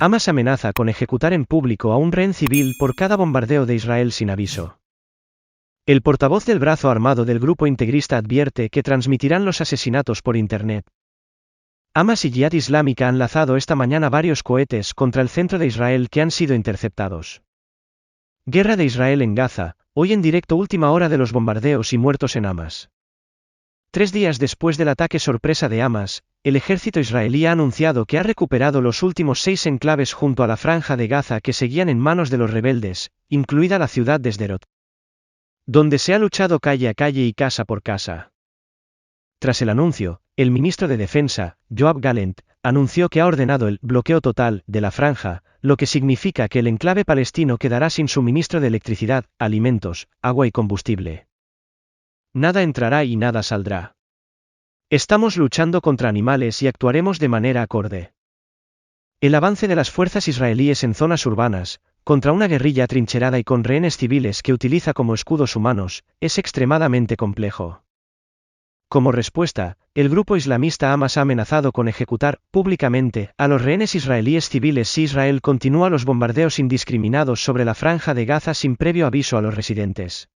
Hamas amenaza con ejecutar en público a un rehén civil por cada bombardeo de Israel sin aviso. El portavoz del brazo armado del grupo integrista advierte que transmitirán los asesinatos por Internet. Hamas y Yihad Islámica han lanzado esta mañana varios cohetes contra el centro de Israel que han sido interceptados. Guerra de Israel en Gaza, hoy en directo última hora de los bombardeos y muertos en Hamas. 3 días después del ataque sorpresa de Hamas, el ejército israelí ha anunciado que ha recuperado los últimos 6 enclaves junto a la franja de Gaza que seguían en manos de los rebeldes, incluida la ciudad de Sderot, donde se ha luchado calle a calle y casa por casa. Tras el anuncio, el ministro de Defensa, Yoav Gallant, anunció que ha ordenado el bloqueo total de la franja, lo que significa que el enclave palestino quedará sin suministro de electricidad, alimentos, agua y combustible. Nada entrará y nada saldrá. Estamos luchando contra animales y actuaremos de manera acorde. El avance de las fuerzas israelíes en zonas urbanas, contra una guerrilla atrincherada y con rehenes civiles que utiliza como escudos humanos, es extremadamente complejo. Como respuesta, el grupo islamista Hamas ha amenazado con ejecutar, públicamente, a los rehenes israelíes civiles si Israel continúa los bombardeos indiscriminados sobre la franja de Gaza sin previo aviso a los residentes.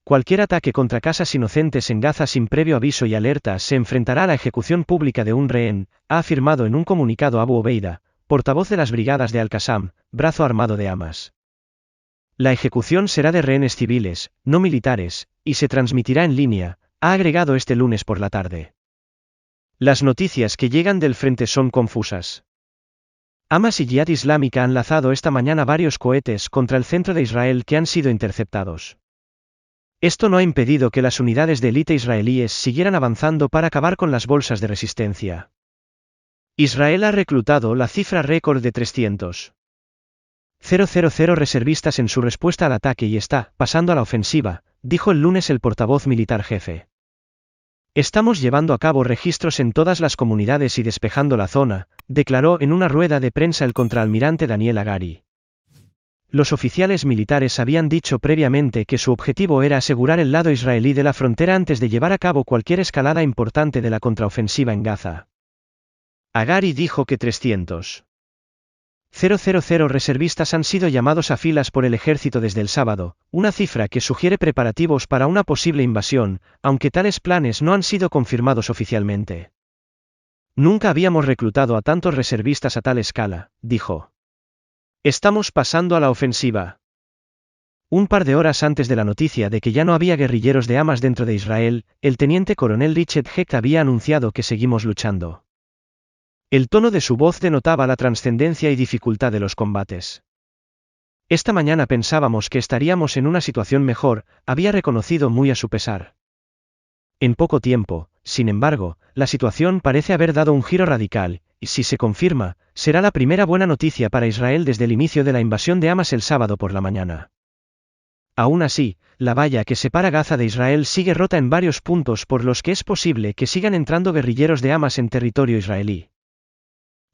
Cualquier ataque contra casas inocentes en Gaza sin previo aviso y alerta se enfrentará a la ejecución pública de un rehén, ha afirmado en un comunicado Abu Obeida, portavoz de las brigadas de Al-Qassam, brazo armado de Hamas. La ejecución será de rehenes civiles, no militares, y se transmitirá en línea, ha agregado este lunes por la tarde. Las noticias que llegan del frente son confusas. Hamas y Yihad Islámica han lanzado esta mañana varios cohetes contra el centro de Israel que han sido interceptados. Esto no ha impedido que las unidades de élite israelíes siguieran avanzando para acabar con las bolsas de resistencia. Israel ha reclutado la cifra récord de 300,000 reservistas en su respuesta al ataque y está pasando a la ofensiva, dijo el lunes el portavoz militar jefe. Estamos llevando a cabo registros en todas las comunidades y despejando la zona, declaró en una rueda de prensa el contraalmirante Daniel Hagari. Los oficiales militares habían dicho previamente que su objetivo era asegurar el lado israelí de la frontera antes de llevar a cabo cualquier escalada importante de la contraofensiva en Gaza. Hagari dijo que 300,000 reservistas han sido llamados a filas por el ejército desde el sábado, una cifra que sugiere preparativos para una posible invasión, aunque tales planes no han sido confirmados oficialmente. Nunca habíamos reclutado a tantos reservistas a tal escala, dijo. Estamos pasando a la ofensiva. Un par de horas antes de la noticia de que ya no había guerrilleros de Hamas dentro de Israel, el teniente coronel Richard Hecht había anunciado que seguimos luchando. El tono de su voz denotaba la trascendencia y dificultad de los combates. Esta mañana pensábamos que estaríamos en una situación mejor, había reconocido muy a su pesar. En poco tiempo, sin embargo, la situación parece haber dado un giro radical, y si se confirma, será la primera buena noticia para Israel desde el inicio de la invasión de Hamas el sábado por la mañana. Aún así, la valla que separa Gaza de Israel sigue rota en varios puntos por los que es posible que sigan entrando guerrilleros de Hamas en territorio israelí.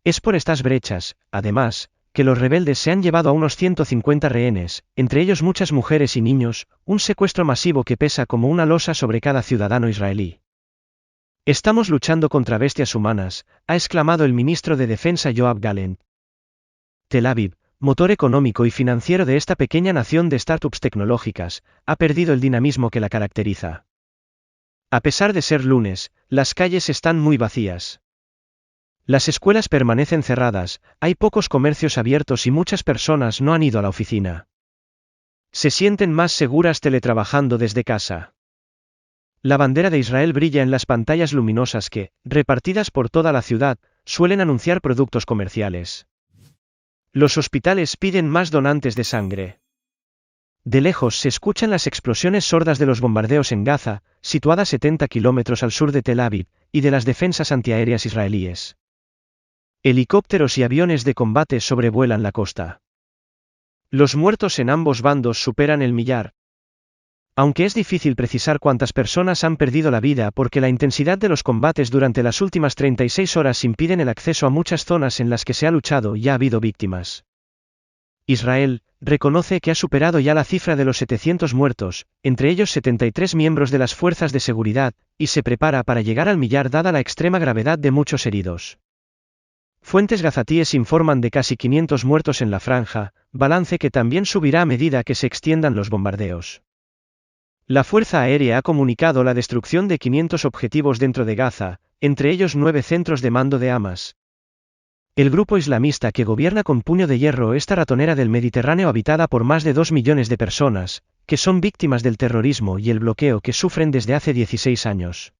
Es por estas brechas, además, que los rebeldes se han llevado a unos 150 rehenes, entre ellos muchas mujeres y niños, un secuestro masivo que pesa como una losa sobre cada ciudadano israelí. Estamos luchando contra bestias humanas, ha exclamado el ministro de Defensa Yoav Gallant. Tel Aviv, motor económico y financiero de esta pequeña nación de startups tecnológicas, ha perdido el dinamismo que la caracteriza. A pesar de ser lunes, las calles están muy vacías. Las escuelas permanecen cerradas, hay pocos comercios abiertos y muchas personas no han ido a la oficina. Se sienten más seguras teletrabajando desde casa. La bandera de Israel brilla en las pantallas luminosas que, repartidas por toda la ciudad, suelen anunciar productos comerciales. Los hospitales piden más donantes de sangre. De lejos se escuchan las explosiones sordas de los bombardeos en Gaza, situada 70 kilómetros al sur de Tel Aviv, y de las defensas antiaéreas israelíes. Helicópteros y aviones de combate sobrevuelan la costa. Los muertos en ambos bandos superan el millar. Aunque es difícil precisar cuántas personas han perdido la vida porque la intensidad de los combates durante las últimas 36 horas impiden el acceso a muchas zonas en las que se ha luchado y ha habido víctimas. Israel reconoce que ha superado ya la cifra de los 700 muertos, entre ellos 73 miembros de las fuerzas de seguridad, y se prepara para llegar al millar dada la extrema gravedad de muchos heridos. Fuentes gazatíes informan de casi 500 muertos en la franja, balance que también subirá a medida que se extiendan los bombardeos. La Fuerza Aérea ha comunicado la destrucción de 500 objetivos dentro de Gaza, entre ellos 9 centros de mando de Hamas. El grupo islamista que gobierna con puño de hierro esta ratonera del Mediterráneo habitada por más de 2 millones de personas, que son víctimas del terrorismo y el bloqueo que sufren desde hace 16 años.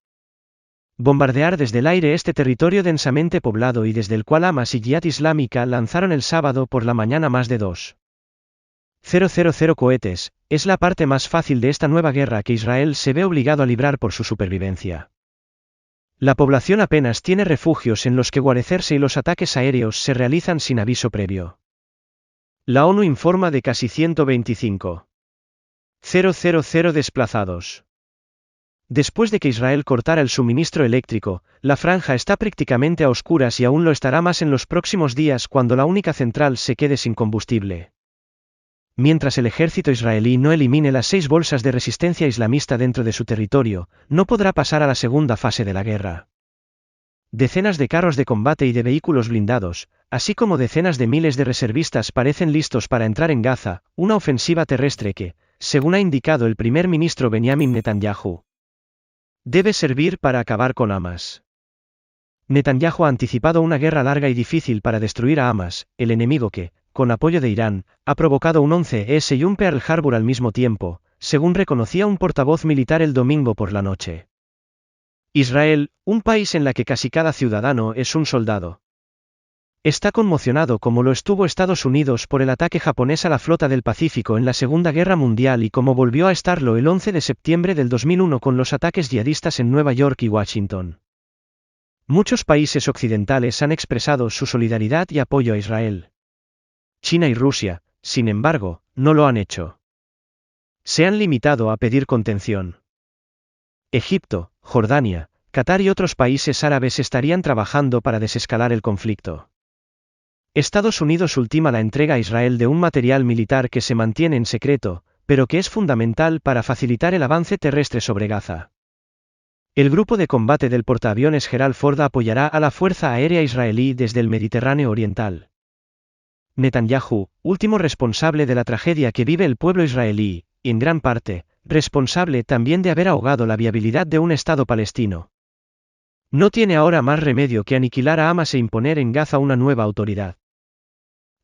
Bombardear desde el aire este territorio densamente poblado y desde el cual Hamas y Yihad Islámica lanzaron el sábado por la mañana más de 2,000 cohetes, es la parte más fácil de esta nueva guerra que Israel se ve obligado a librar por su supervivencia. La población apenas tiene refugios en los que guarecerse y los ataques aéreos se realizan sin aviso previo. La ONU informa de casi 125.000 desplazados. Después de que Israel cortara el suministro eléctrico, la franja está prácticamente a oscuras y aún lo estará más en los próximos días cuando la única central se quede sin combustible. Mientras el ejército israelí no elimine las 6 bolsas de resistencia islamista dentro de su territorio, no podrá pasar a la segunda fase de la guerra. Decenas de carros de combate y de vehículos blindados, así como decenas de miles de reservistas parecen listos para entrar en Gaza, una ofensiva terrestre que, según ha indicado el primer ministro Benjamin Netanyahu, debe servir para acabar con Hamas. Netanyahu ha anticipado una guerra larga y difícil para destruir a Hamas, el enemigo que, con apoyo de Irán, ha provocado un 11S y un Pearl Harbor al mismo tiempo, según reconocía un portavoz militar el domingo por la noche. Israel, un país en la que casi cada ciudadano es un soldado, está conmocionado como lo estuvo Estados Unidos por el ataque japonés a la flota del Pacífico en la Segunda Guerra Mundial y como volvió a estarlo el 11 de septiembre del 2001 con los ataques yihadistas en Nueva York y Washington. Muchos países occidentales han expresado su solidaridad y apoyo a Israel. China y Rusia, sin embargo, no lo han hecho. Se han limitado a pedir contención. Egipto, Jordania, Qatar y otros países árabes estarían trabajando para desescalar el conflicto. Estados Unidos ultima la entrega a Israel de un material militar que se mantiene en secreto, pero que es fundamental para facilitar el avance terrestre sobre Gaza. El grupo de combate del portaaviones Gerald Ford apoyará a la Fuerza Aérea Israelí desde el Mediterráneo Oriental. Netanyahu, último responsable de la tragedia que vive el pueblo israelí, y en gran parte, responsable también de haber ahogado la viabilidad de un Estado palestino. No tiene ahora más remedio que aniquilar a Hamas e imponer en Gaza una nueva autoridad.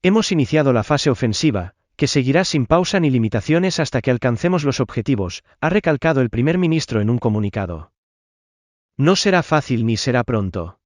Hemos iniciado la fase ofensiva, que seguirá sin pausa ni limitaciones hasta que alcancemos los objetivos, ha recalcado el primer ministro en un comunicado. No será fácil ni será pronto.